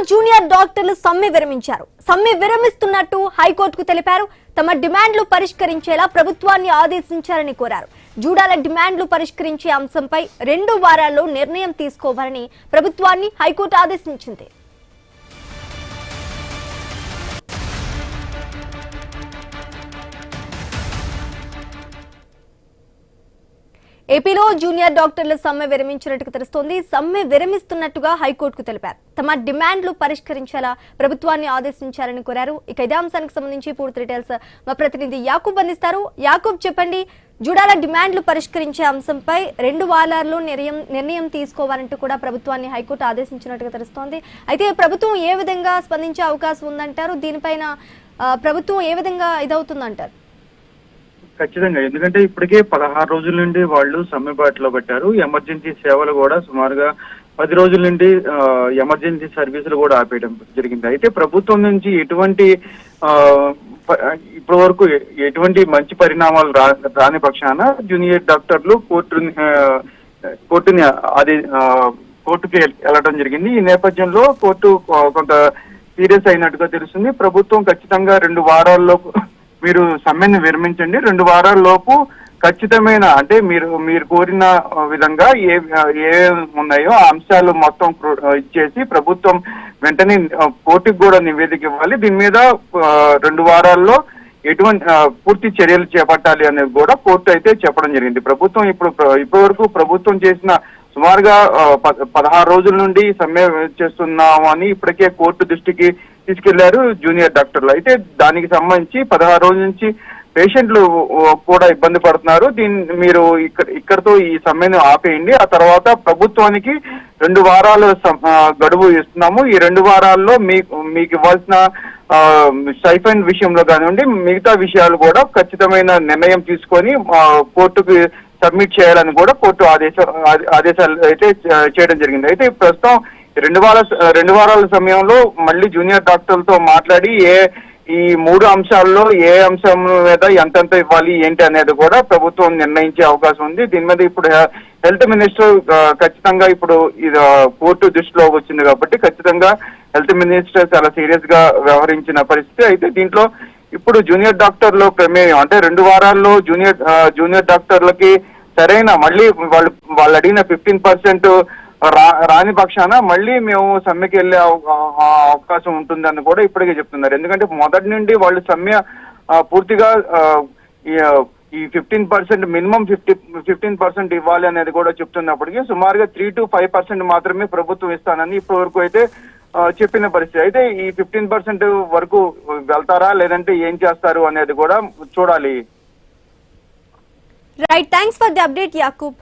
Junior డాక్టర్లు సమ్మె విరమించారు. సమ్మె విరమిస్తున్నట్టు హైకోర్టుకు తెలిపారు. తమ డిమాండ్లు పరిష్కరించేలా ప్రభుత్వాన్ని ఆదేశించాలని కోరారు. జూడాల డిమాండ్లు పరిష్కరించే అంశంపై 2 వారాల్లో నిర్ణయం తీసుకోవాలని ప్రభుత్వాన్ని హైకోర్టు ఆదేశించింది. ఏపీలో జూనియర్ డాక్టర్ల సమ్మె విరమించినట్టుగా తెలుస్తోంది. సమ్మె విరమిస్తున్నట్టుగా హైకోర్టుకు తెలిపారు. తమ డిమాండ్లు పరిష్కరించేలా ప్రభుత్వాన్ని ఆదేశించాలని కోరారు. ఇక ఇదే అంశానికి సంబంధించి పూర్తి డీటెయిల్స్ మా ప్రతినిధి యాకూబ్ అందిస్తారు. యాకూబ్, చెప్పండి, జూడాల డిమాండ్లు పరిష్కరించే అంశంపై 2 వారాల్లో నిర్ణయం తీసుకోవాలంటూ కూడా ప్రభుత్వాన్ని హైకోర్టు ఆదేశించినట్టుగా తెలుస్తోంది. అయితే ప్రభుత్వం ఏ విధంగా స్పందించే అవకాశం ఉందంటారు? దీనిపైన ప్రభుత్వం ఏ విధంగా ఇదవుతుందంటారు? ఖచ్చితంగా, ఎందుకంటే ఇప్పటికే 16 రోజుల నుండి వాళ్ళు సమ్మె బాటలో పెట్టారు. ఎమర్జెన్సీ సేవలు కూడా సుమారుగా 10 రోజుల నుండి ఎమర్జెన్సీ సర్వీసులు కూడా ఆపేయడం జరిగింది. అయితే ప్రభుత్వం నుంచి ఎటువంటి ఇప్పటి వరకు ఎటువంటి మంచి పరిణామాలు రాని పక్షాన జూనియర్ డాక్టర్లు కోర్టుకి వెళ్ళడం జరిగింది. ఈ నేపథ్యంలో కోర్టు కొంత సీరియస్ అయినట్టుగా తెలుస్తుంది. ప్రభుత్వం ఖచ్చితంగా 2 వారాల్లో మీరు సమ్మెను విరమించండి, 2 వారాల లోపు ఖచ్చితమైన అంటే మీరు కోరిన విధంగా ఏ ఉన్నాయో ఆ అంశాలు మొత్తం ఇచ్చేసి ప్రభుత్వం వెంటనే కోర్టుకు కూడా నివేదిక ఇవ్వాలి. దీని మీద 2 వారాల్లో ఎటువంటి పూర్తి చర్యలు చేపట్టాలి అనేది కూడా కోర్టు అయితే చెప్పడం జరిగింది. ప్రభుత్వం ఇప్పటి వరకు ప్రభుత్వం చేసిన సుమారుగా 16 రోజుల నుండి సమ్మె చేస్తున్నాము అని ఇప్పటికే కోర్టు దృష్టికి తీసుకెళ్లారు జూనియర్ డాక్టర్లు. అయితే దానికి సంబంధించి 16 రోజుల నుంచి పేషెంట్లు కూడా ఇబ్బంది పడుతున్నారు. మీరు ఇక్కడతో ఈ సమ్మెను ఆపేయండి, ఆ తర్వాత ప్రభుత్వానికి 2 వారాలు గడువు ఇస్తున్నాము. ఈ 2 వారాల్లో మీకు ఇవ్వాల్సిన స్టైఫండ్ విషయంలో కానివ్వండి, మిగతా విషయాలు కూడా ఖచ్చితమైన నిర్ణయం తీసుకొని కోర్టుకు సబ్మిట్ చేయాలని కూడా కోర్టు ఆదేశాలు అయితే చేయడం జరిగింది. అయితే ప్రస్తుతం 2 వారాల సమయంలో మళ్ళీ జూనియర్ డాక్టర్లతో మాట్లాడి ఈ 3 అంశాల్లో ఏ అంశం మీద ఎంతెంత ఇవ్వాలి ఏంటి అనేది కూడా ప్రభుత్వం నిర్ణయించే అవకాశం ఉంది. దీని మీద ఇప్పుడు హెల్త్ మినిస్టర్ ఖచ్చితంగా ఇప్పుడు ఇది కోర్టు దృష్టిలో వచ్చింది కాబట్టి ఖచ్చితంగా హెల్త్ మినిస్టర్ చాలా సీరియస్ గా వ్యవహరించిన పరిస్థితి. అయితే దీంట్లో ఇప్పుడు జూనియర్ డాక్టర్లు ప్రమేయం అంటే 2 వారాల్లో జూనియర్ డాక్టర్లకి సరైన మళ్ళీ వాళ్ళు అడిగిన 15% రాని పక్షాన మళ్ళీ మేము సమ్మెకి వెళ్ళే అవకాశం ఉంటుందని కూడా ఇప్పటికే చెప్తున్నారు. ఎందుకంటే మొదటి నుండి వాళ్ళు సమ్మె పూర్తిగా ఈ 15% మినిమం 15% ఇవ్వాలి అనేది కూడా చెప్తున్నప్పటికీ సుమారుగా 3 to 5% మాత్రమే ప్రభుత్వం ఇస్తానని ఇప్పటి వరకు అయితే చెప్పిన పరిస్థితి. అయితే ఈ 15% వరకు వెళ్తారా లేదంటే ఏం చేస్తారు అనేది కూడా చూడాలి. Right, thanks for the update Yakub.